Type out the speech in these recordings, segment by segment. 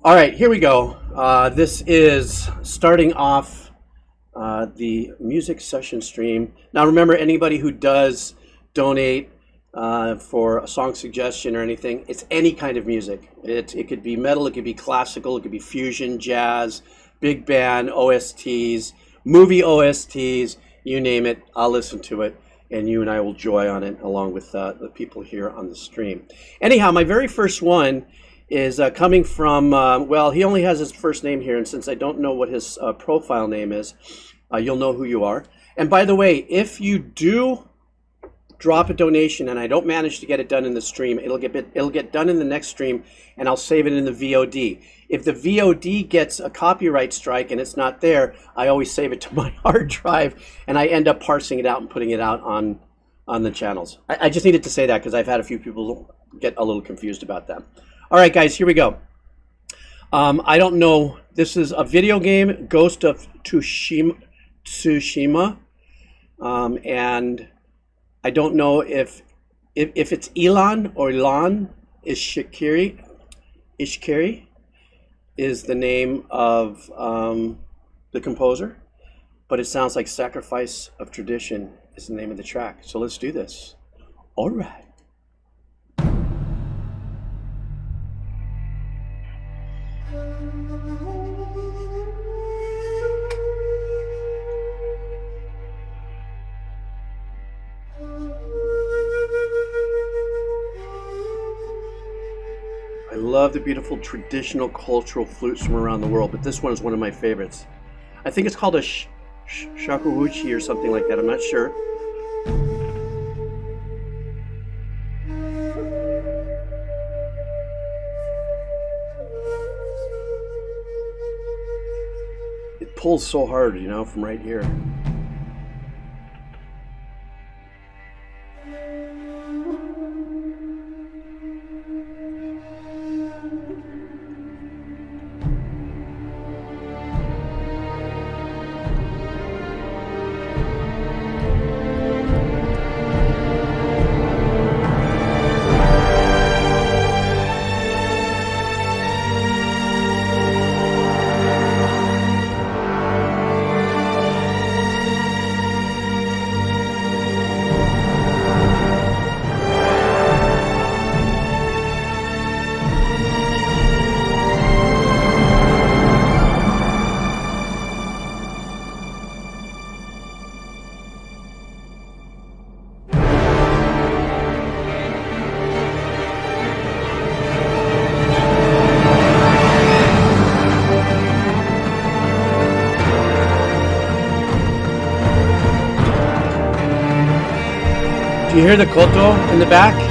All right, here we go. This is starting off the music session stream. Now, remember, anybody who does donate for a song suggestion or anything, it's any kind of music. It could be metal, it could be classical, it could be fusion, jazz, big band, OSTs, movie OSTs, you name it. I'll listen to it, and you and I will joy on it along with the people here on the stream. Anyhow, my very first one is coming from, well, he only has his first name here, and since I don't know what his profile name is, you'll know who you are. And by the way, if you do drop a donation and I don't manage to get it done in the stream, it'll get done in the next stream, and I'll save it in the VOD. If the VOD gets a copyright strike and it's not there, I always save it to my hard drive, and I end up parsing it out and putting it out on the channels. I just needed to say that because I've had a few people get a little confused about that. All right, guys, here we go. I don't know. This is a video game, Ghost of Tsushima, and I don't know if it's Elon or Elon Ishikiri is the name of the composer, but it sounds like Sacrifice of Tradition is the name of the track. So let's do this. All right. I love the beautiful traditional cultural flutes from around the world, but this one is one of my favorites. I think it's called a shakuhachi or something like that. I'm not sure. It pulls so hard, you know, from right here. Do you hear the koto in the back?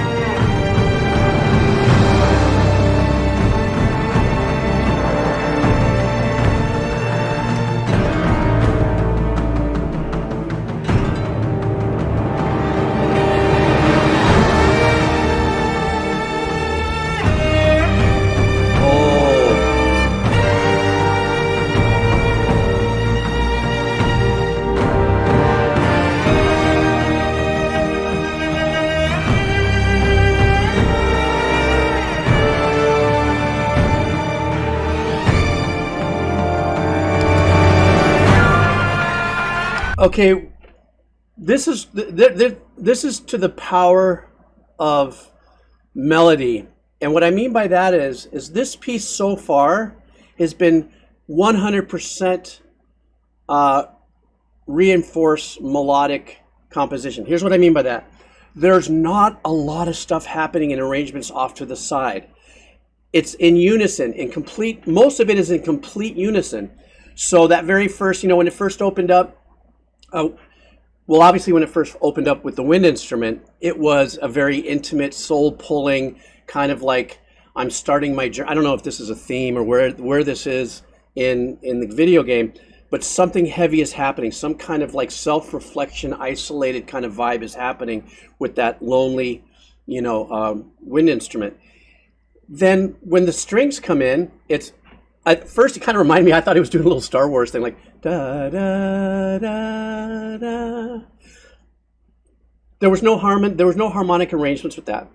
Okay, this is this is to the power of melody, and what I mean by that is this piece so far has been 100% reinforced melodic composition. Here's what I mean by that: there's not a lot of stuff happening in arrangements off to the side. It's in unison, in complete. Most of it is in complete unison. So that very first, you know, when it first opened up. Well, obviously, when it first opened up with the wind instrument, it was a very intimate, soul-pulling, kind of like I'm starting my journey. I don't know if this is a theme or where this is in the video game, but something heavy is happening. Some kind of like self-reflection, isolated kind of vibe is happening with that lonely, you know, wind instrument. Then when the strings come in, it's at first it kind of reminded me. I thought he was doing a little Star Wars thing, like da da da da. There was no harmonic arrangements with that.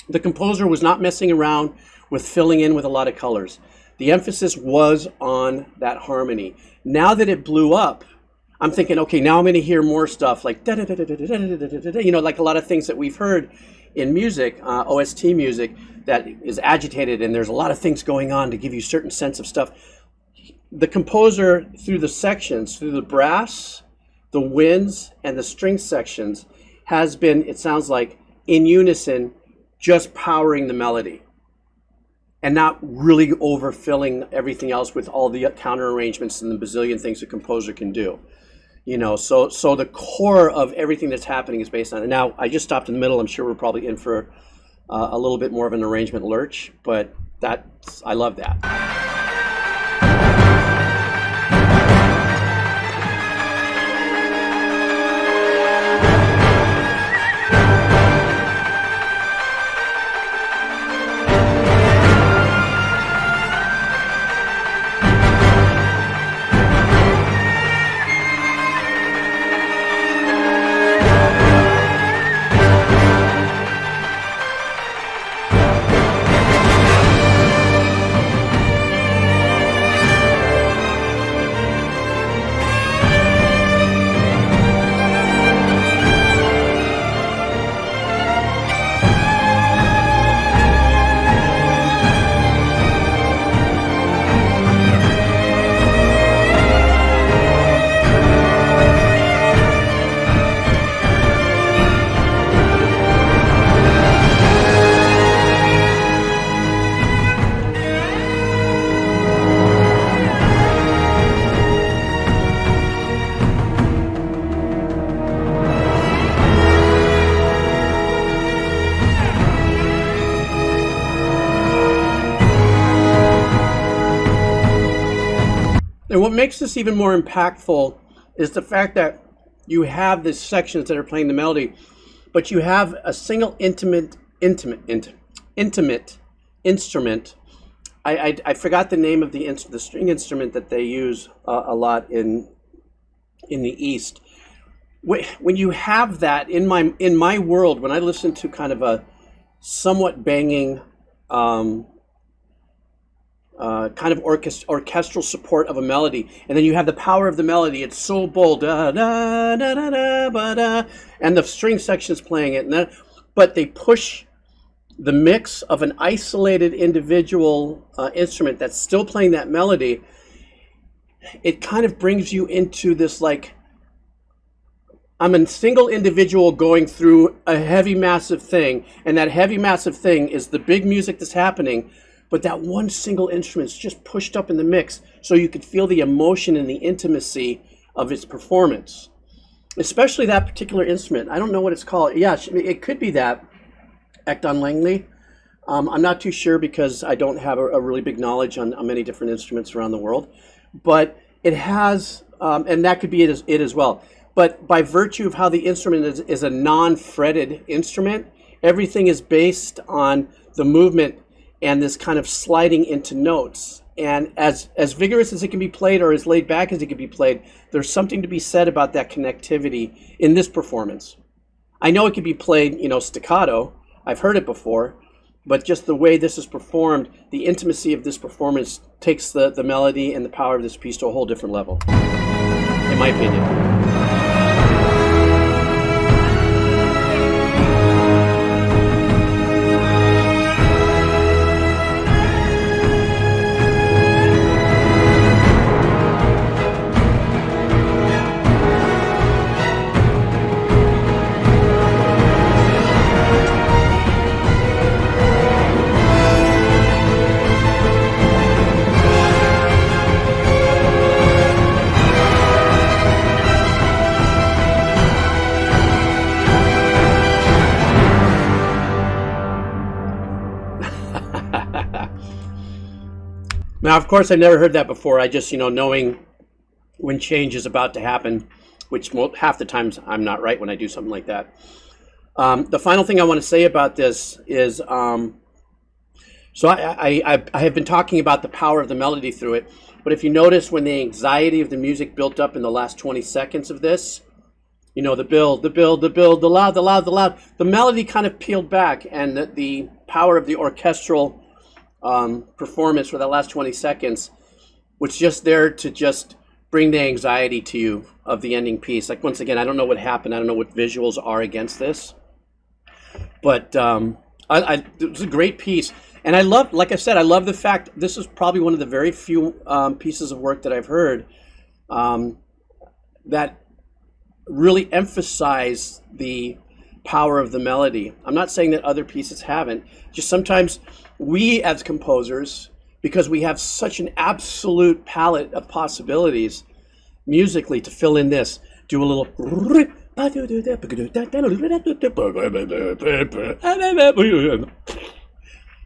The composer was not messing around with filling in with a lot of colors. The emphasis was on that harmony. Now that it blew up, I'm thinking, okay, now I'm going to hear more stuff like da da da da da da da da da, you know, like a lot of things that we've heard in music, OST music, that is agitated, and there's a lot of things going on to give you a certain sense of stuff. The composer, through the sections, through the brass, the winds, and the string sections, has been, it sounds like, in unison, just powering the melody and not really overfilling everything else with all the counter arrangements and the bazillion things a composer can do. You know, so the core of everything that's happening is based on it. Now, I just stopped in the middle. I'm sure we're probably in for a little bit more of an arrangement lurch, but I love that. And what makes this even more impactful is the fact that you have these sections that are playing the melody, but you have a single intimate instrument. I forgot the name of the string instrument that they use a lot in the East. When you have that in my world, when I listen to kind of a somewhat banging kind of orchestral support of a melody, and then you have the power of the melody. It's so bold, da, da, da, da, da, ba, da, and the string section's playing it, but they push the mix of an isolated individual instrument that's still playing that melody. It kind of brings you into this, like, I'm a single individual going through a heavy, massive thing, and that heavy, massive thing is the big music that's happening, but that one single instrument's just pushed up in the mix so you could feel the emotion and the intimacy of its performance. Especially that particular instrument. I don't know what it's called. Yeah, it could be that, Ekton Langley. I'm not too sure because I don't have a really big knowledge on many different instruments around the world. But it has, and that could be it as well. But by virtue of how the instrument is a non-fretted instrument, everything is based on the movement and this kind of sliding into notes. And as vigorous as it can be played, or as laid back as it can be played, there's something to be said about that connectivity in this performance. I know it can be played, staccato. I've heard it before, but just the way this is performed, the intimacy of this performance takes the melody and the power of this piece to a whole different level, in my opinion. Now, of course, I've never heard that before. I just, knowing when change is about to happen, which half the times I'm not right when I do something like that. The final thing I want to say about this is, so I have been talking about the power of the melody through it, but if you notice when the anxiety of the music built up in the last 20 seconds of this, the build, the loud, the melody kind of peeled back, and the power of the orchestral performance for the last 20 seconds was just there to just bring the anxiety to you of the ending piece. Like, once again, I don't know what happened. I don't know what visuals are against this, but it was a great piece. And I love, like I said, I love the fact this is probably one of the very few pieces of work that I've heard that really emphasize the power of the melody. I'm not saying that other pieces haven't. Just sometimes we as composers, because we have such an absolute palette of possibilities musically to fill in this, do a little.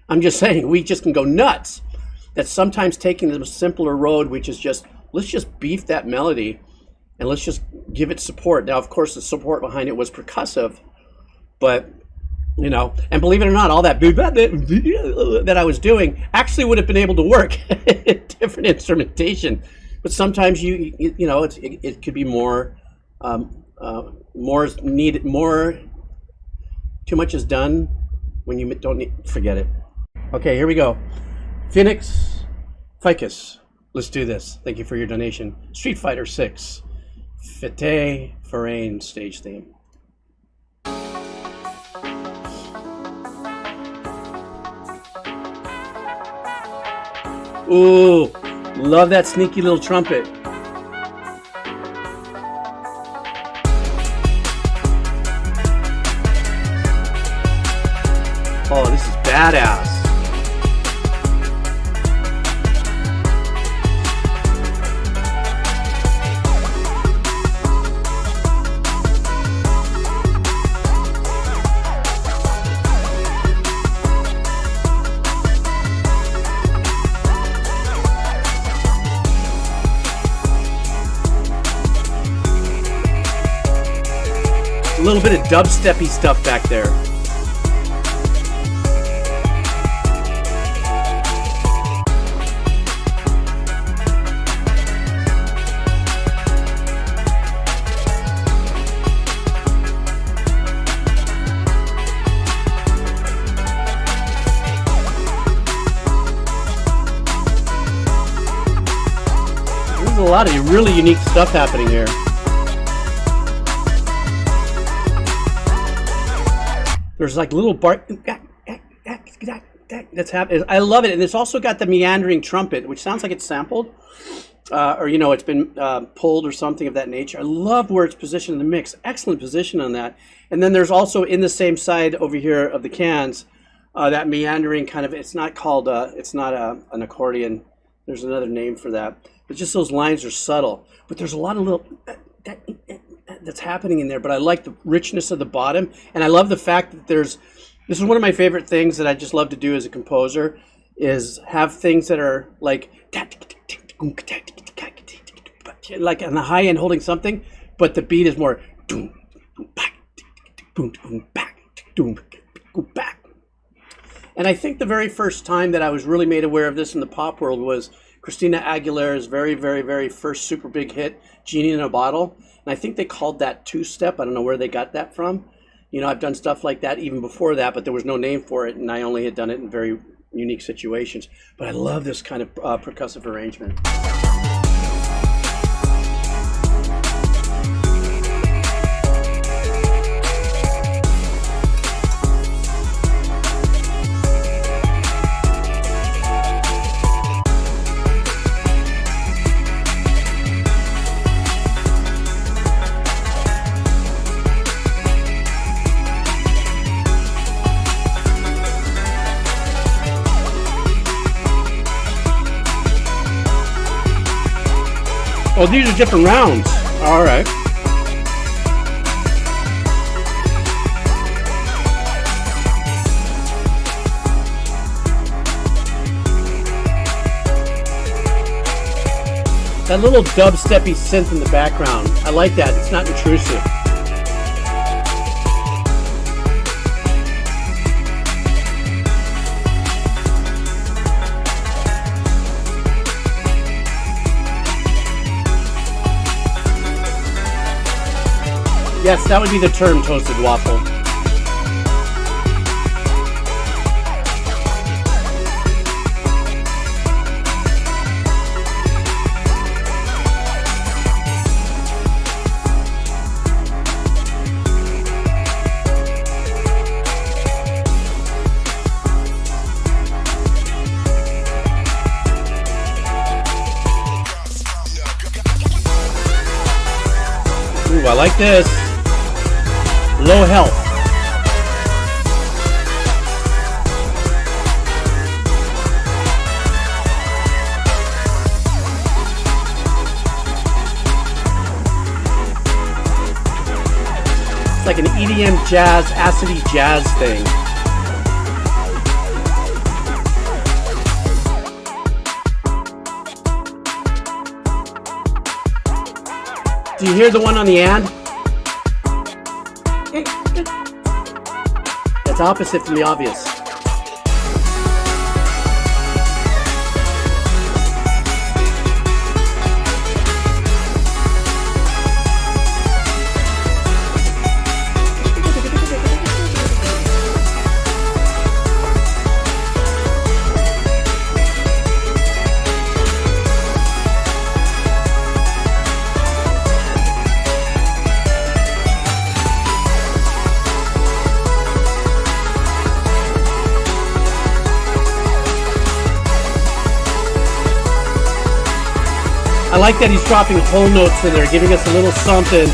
I'm just saying, we just can go nuts. That sometimes taking the simpler road, which is just, let's just beef that melody and let's just give it support. Now, of course, the support behind it was percussive, but, you know, and believe it or not, all that that I was doing actually would have been able to work different instrumentation. But sometimes you know, it could be more is needed, more, too much is done when you don't need, forget it. Okay, here we go. Phoenix Ficus, let's do this. Thank you for your donation. Street Fighter 6, Fete Forain stage theme. Ooh, love that sneaky little trumpet. Oh, this is badass. A little bit of dubsteppy stuff back there. There's a lot of really unique stuff happening here. There's like little bark that's happening. I love it, and it's also got the meandering trumpet, which sounds like it's sampled, or you know, it's been pulled or something of that nature. I love where it's positioned in the mix. Excellent position on that. And then there's also in the same side over here of the cans, that meandering kind of. It's not called. It's not an accordion. There's another name for that. But just those lines are subtle. But there's a lot of little. That's happening in there, but I like the richness of the bottom, and I love the fact that this is one of my favorite things that I just love to do as a composer, is have things that are like on the high end holding something, but the beat is more and I think the very first time that I was really made aware of this in the pop world was Christina Aguilera's very, very, very first super big hit, Genie in a Bottle. And I think they called that two-step. I don't know where they got that from. You know, I've done stuff like that even before that, but there was no name for it, and I only had done it in very unique situations. But I love this kind of percussive arrangement. Oh, these are different rounds. All right. That little dubsteppy synth in the background. I like that. It's not intrusive. Yes, that would be the term, toasted waffle. I like this. Low health. It's like an EDM jazz, acidy jazz thing. Do you hear the one on the and? That's opposite from the obvious. I like that he's dropping whole notes in there, giving us a little something.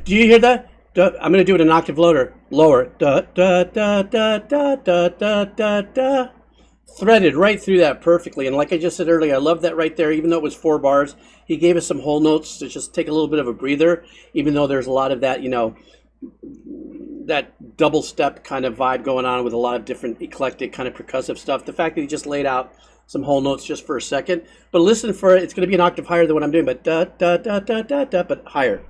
Do you hear that? I'm going to do it an octave lower. Da, da, da, da, da, da, da, da, da. Threaded right through that perfectly. And like I just said earlier, I love that right there. Even though it was 4 bars, he gave us some whole notes to just take a little bit of a breather, even though there's a lot of that, you know, that double step kind of vibe going on with a lot of different eclectic kind of percussive stuff. The fact that he just laid out some whole notes just for a second, but listen for it. It's going to be an octave higher than what I'm doing, but da da da da da da, but higher.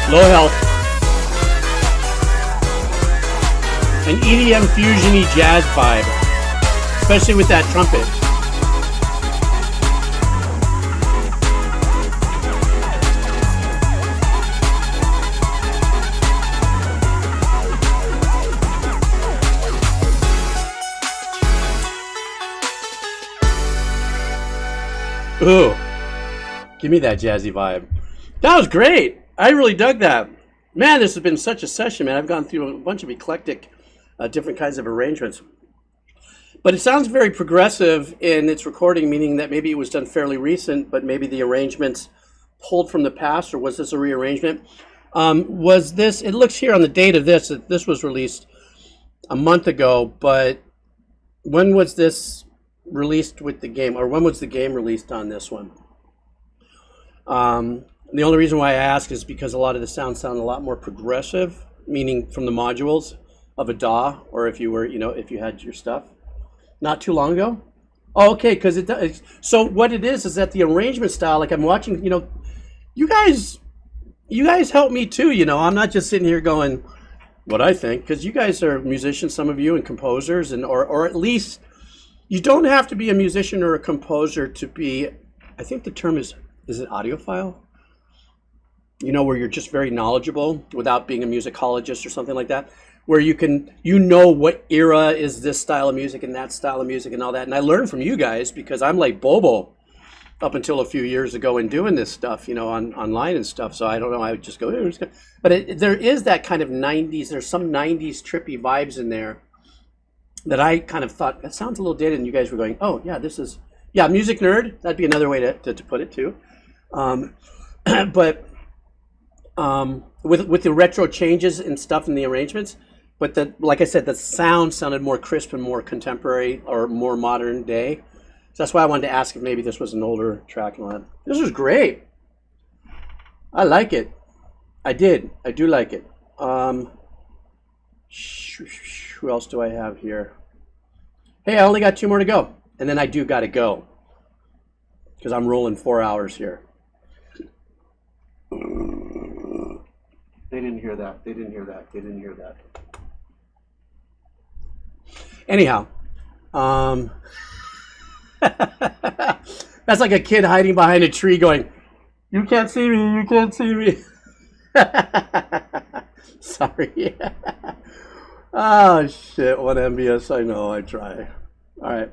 Low health. An EDM fusion-y jazz vibe, especially with that trumpet. Ooh, give me that jazzy vibe. That was great. I really dug that. Man, this has been such a session, man. I've gone through a bunch of eclectic, different kinds of arrangements. But it sounds very progressive in its recording, meaning that maybe it was done fairly recent, but maybe the arrangements pulled from the past, or was this a rearrangement? Was this, it looks here on the date of this, that this was released a month ago, but when was this released with the game, or when was the game released on this one? The only reason why I ask is because a lot of the sounds sound a lot more progressive, meaning from the modules of a DAW, or if you were, you know, if you had your stuff. Not too long ago? Oh, okay, because it does. So what it is that the arrangement style, like I'm watching, you know, you guys help me too, you know. I'm not just sitting here going what I think, because you guys are musicians, some of you, and composers, and or at least you don't have to be a musician or a composer to be, I think the term is it audiophile? You know, where you're just very knowledgeable without being a musicologist or something like that, where you can, you know, what era is this style of music and that style of music and all that. And I learned from you guys because I'm like Bobo up until a few years ago in doing this stuff, you know, online and stuff. So I don't know, I would just go, but there is that kind of 90s, there's some 90s trippy vibes in there that I kind of thought, that sounds a little dated. And you guys were going, oh yeah, this is, yeah, music nerd. That'd be another way to put it too. But with the retro changes and stuff in the arrangements, but like I said, the sound sounded more crisp and more contemporary or more modern day. So that's why I wanted to ask if maybe this was an older track and all that. This was great. I like it. I do like it. Who else do I have here? Hey, I only got 2 more to go, and then I do got to go because I'm rolling 4 hours here. They didn't hear that. They didn't hear that. They didn't hear that. Anyhow, that's like a kid hiding behind a tree going, "You can't see me. You can't see me." Sorry. Oh shit! What envious? I know. I try. All right.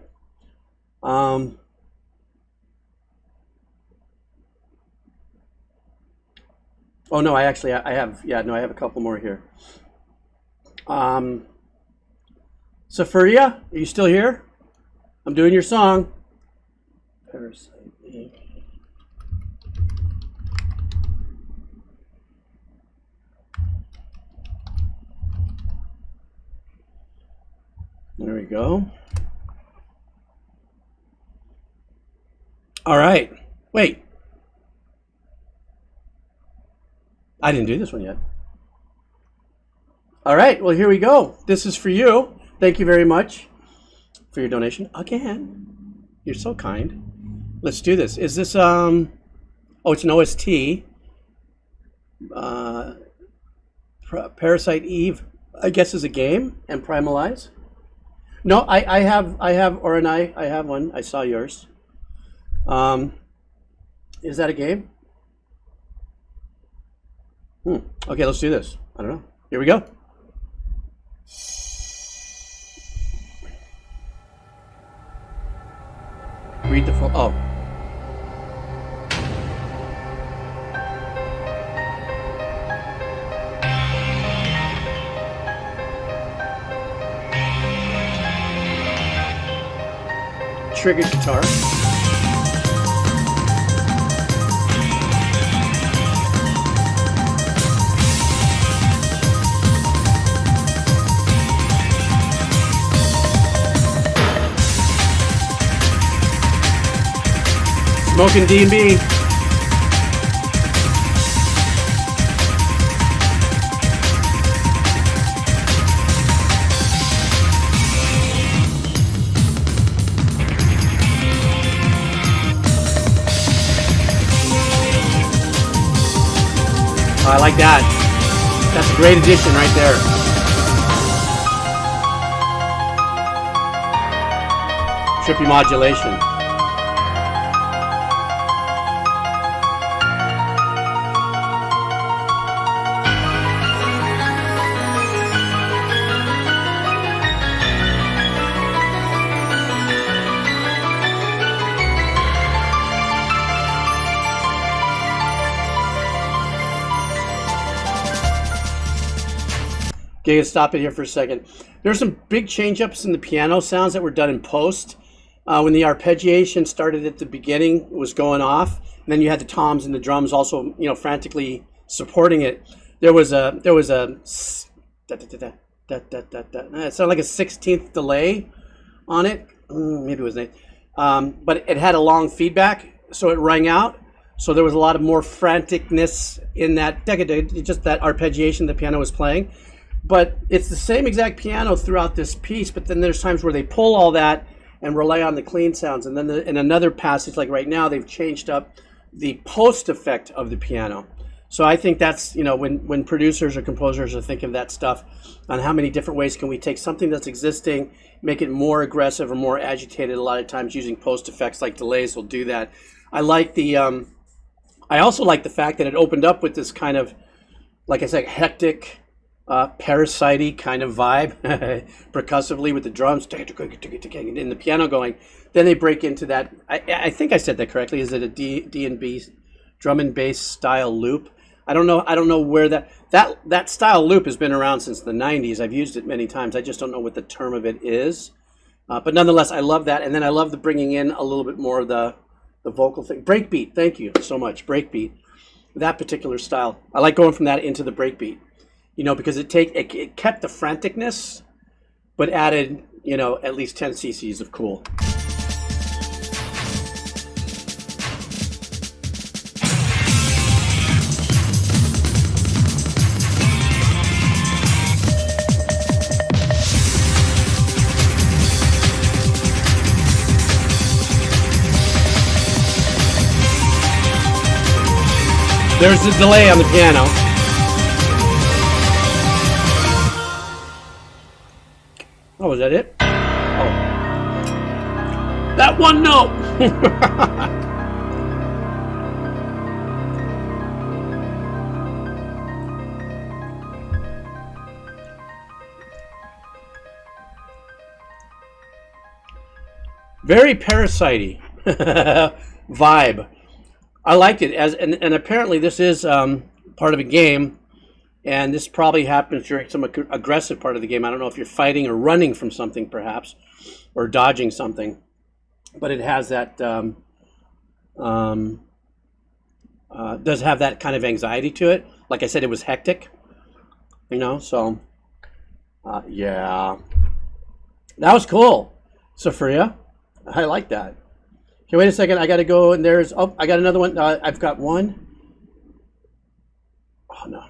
Oh no! I have. Yeah. No, I have a couple more here. Safaria, are you still here? I'm doing your song. Parasite Eve. There we go. All right. Wait. I didn't do this one yet. All right. Well, here we go. This is for you. Thank you very much for your donation. Again, you're so kind. Let's do this. Is this oh, it's an OST. Parasite Eve, I guess, is a game, and Primalize. No, I have, or an I have one. I saw yours. Is that a game? Okay, let's do this. I don't know. Here we go. Read the full. Oh. Triggered guitar. Smoking D&B. I like that. That's a great addition right there. Trippy modulation. Okay, stop it here for a second. There's some big change-ups in the piano sounds that were done in post. When the arpeggiation started at the beginning, it was going off, and then you had the toms and the drums also, frantically supporting it. There was a it sounded like a 16th delay on it. Maybe it was 8. But it had a long feedback, so it rang out. So there was a lot of more franticness in that, just that arpeggiation the piano was playing. But it's the same exact piano throughout this piece, but then there's times where they pull all that and rely on the clean sounds. And then in another passage, like right now, they've changed up the post effect of the piano. So I think that's, when producers or composers are thinking of that stuff, on how many different ways can we take something that's existing, make it more aggressive or more agitated. A lot of times using post effects like delays will do that. I like I also like the fact that it opened up with this kind of, like I said, hectic, parasite-y kind of vibe, percussively with the drums and the piano going. Then they break into that. I think I said that correctly. Is it a D&B drum and bass style loop? I don't know where that style loop has been around since the 90s. I've used it many times. I just don't know what the term of it is. But nonetheless, I love that. And then I love the bringing in a little bit more of the vocal thing. Breakbeat. Thank you so much. Breakbeat. That particular style. I like going from that into the breakbeat. Because it kept the franticness, but added, at least 10 cc's of cool. There's a delay on the piano. Oh, was that it? Oh, that one note. Very Parasite-y vibe. I liked it and apparently this is part of a game, and this probably happens during some aggressive part of the game. I don't know if you're fighting or running from something, perhaps, or dodging something, but it has that does have that kind of anxiety to it. Like I said, it was hectic, you know. So yeah, that was cool, Sophia. I like that. Okay, wait a second. I got to go, and there's... Oh, I got another one. I've got one. Oh, no.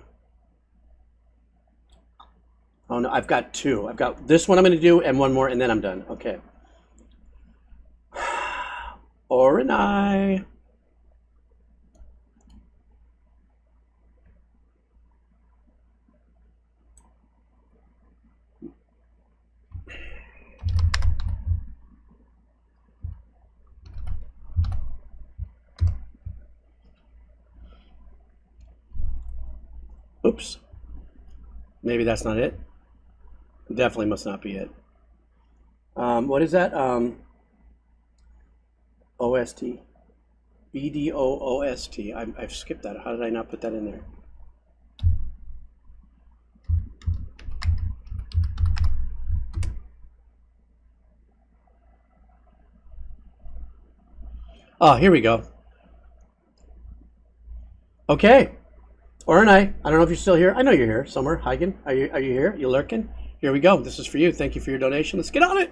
Oh, no. I've got two. I've got this one I'm going to do, and one more, and then I'm done. Okay. Orenai. Oops. Maybe that's not it. Definitely must not be it. What is that? OST. BDO OST. I've skipped that. How did I not put that in there? Oh, here we go. Okay. Orenai, I don't know if you're still here. I know you're here somewhere. Hagen, are you here? You lurking? Here we go. This is for you. Thank you for your donation. Let's get on it.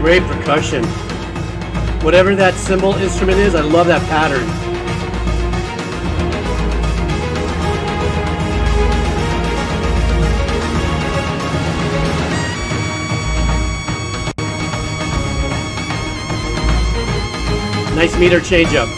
Great percussion. Whatever that cymbal instrument is, I love that pattern. Nice meter change up.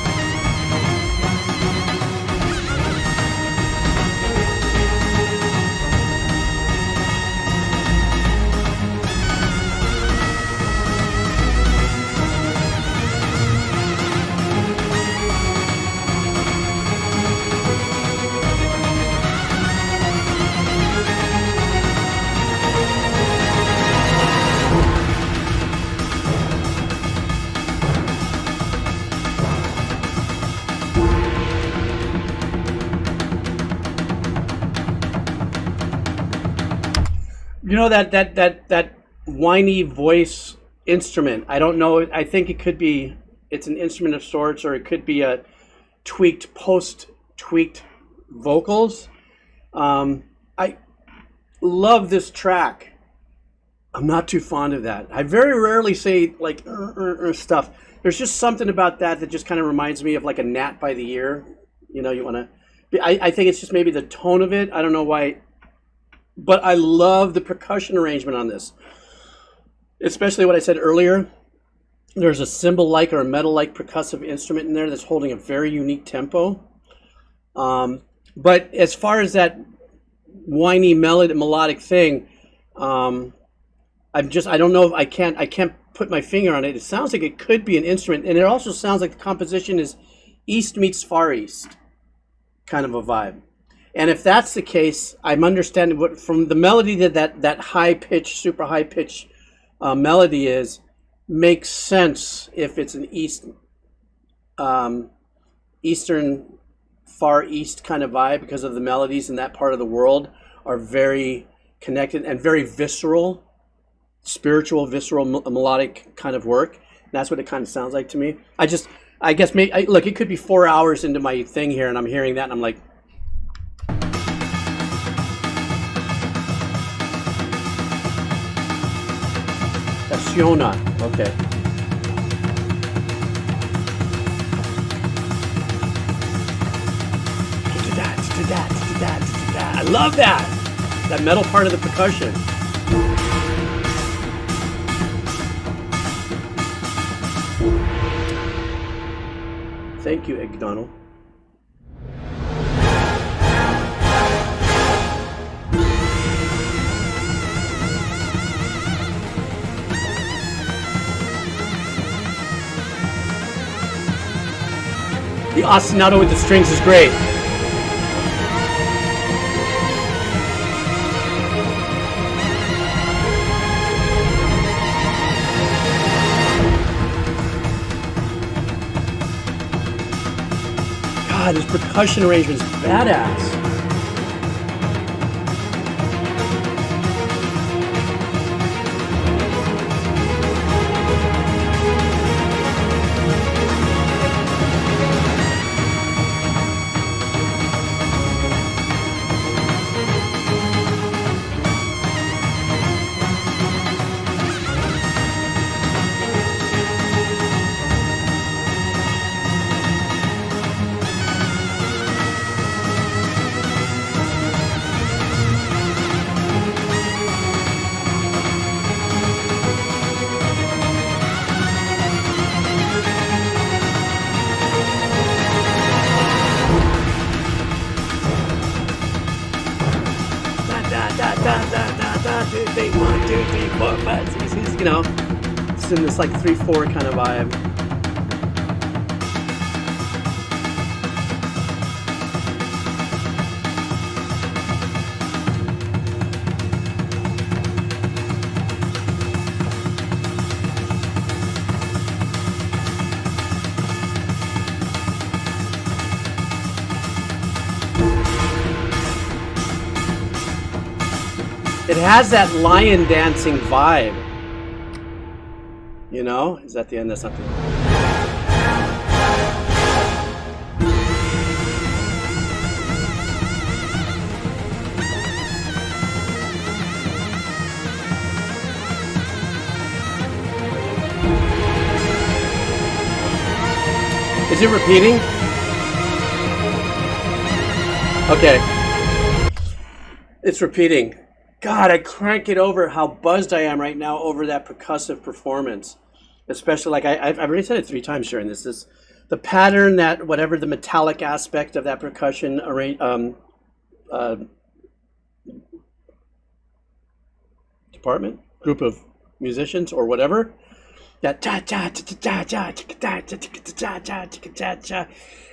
You know that whiny voice instrument. I don't know. I think it could be. It's an instrument of sorts, or it could be a tweaked vocals. I love this track. I'm not too fond of that. I very rarely say like stuff. There's just something about that just kind of reminds me of like a gnat by the ear. You know, you want to. I think it's just maybe the tone of it. I don't know why. But I love the percussion arrangement on this. Especially what I said earlier. There's a cymbal-like or a metal-like percussive instrument in there that's holding a very unique tempo. But as far as that whiny melodic thing, I don't know if I can't put my finger on it. It sounds like it could be an instrument, and it also sounds like the composition is East meets Far East kind of a vibe. And if that's the case, I'm understanding what from the melody that high pitch, super high pitch melody is, makes sense if it's an Eastern Far East kind of vibe, because of the melodies in that part of the world are very connected and very visceral, spiritual, visceral, melodic kind of work. And that's what it kind of sounds like to me. I guess look, it could be 4 hours into my thing here, and I'm hearing that, and I'm like. Funciona. Okay. I love that. That metal part of the percussion. Thank you, Igdonald. The ostinato with the strings is great. God, this percussion arrangement's badass. One, two, three, four, five, six, you know, it's in this like 3/4 kind of vibe. It has that lion dancing vibe. You know? Is that the end of something? Is it repeating? Okay. It's repeating. God, I crank it over how buzzed I am right now over that percussive performance. Especially, like, I've already said it 3 times during this. Is the pattern, that whatever the metallic aspect of that percussion department, group of musicians or whatever, that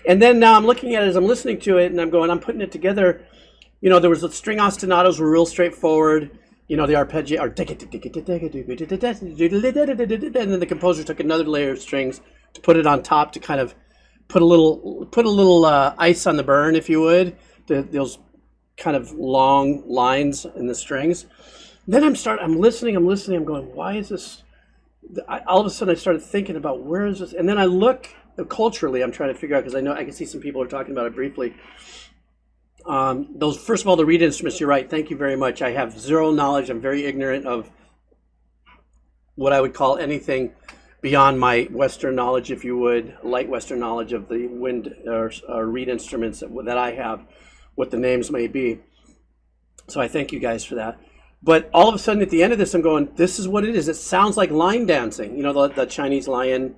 and then now I'm looking at it as I'm listening to it and I'm going, I'm putting it together. You know, there was the string ostinatos were real straightforward. You know, the arpeggio, and then the composer took another layer of strings to put it on top to kind of put a little ice on the burn, if you would. Those kind of long lines in the strings. Then I'm listening, I'm going, why is this? All of a sudden I started thinking about where is this? And then I look culturally, I'm trying to figure out, because I know I can see some people are talking about it briefly. Those, first of all, the reed instruments, you're right. Thank you very much. I have zero knowledge. I'm very ignorant of what I would call anything beyond my Western knowledge, if you would, light Western knowledge of the wind or reed instruments that I have, what the names may be. So I thank you guys for that. But all of a sudden at the end of this, I'm going, this is what it is. It sounds like line dancing, you know, the Chinese lion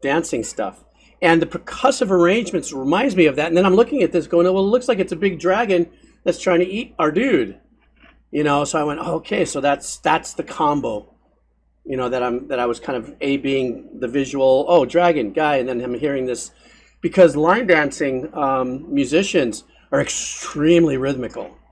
dancing stuff. And the percussive arrangements reminds me of that. And then I'm looking at this going, well, it looks like it's a big dragon that's trying to eat our dude. You know, so I went, oh, okay, so that's the combo. You know, that I was kind of being the visual, oh, dragon guy, and then I'm hearing this, because line dancing musicians are extremely rhythmical.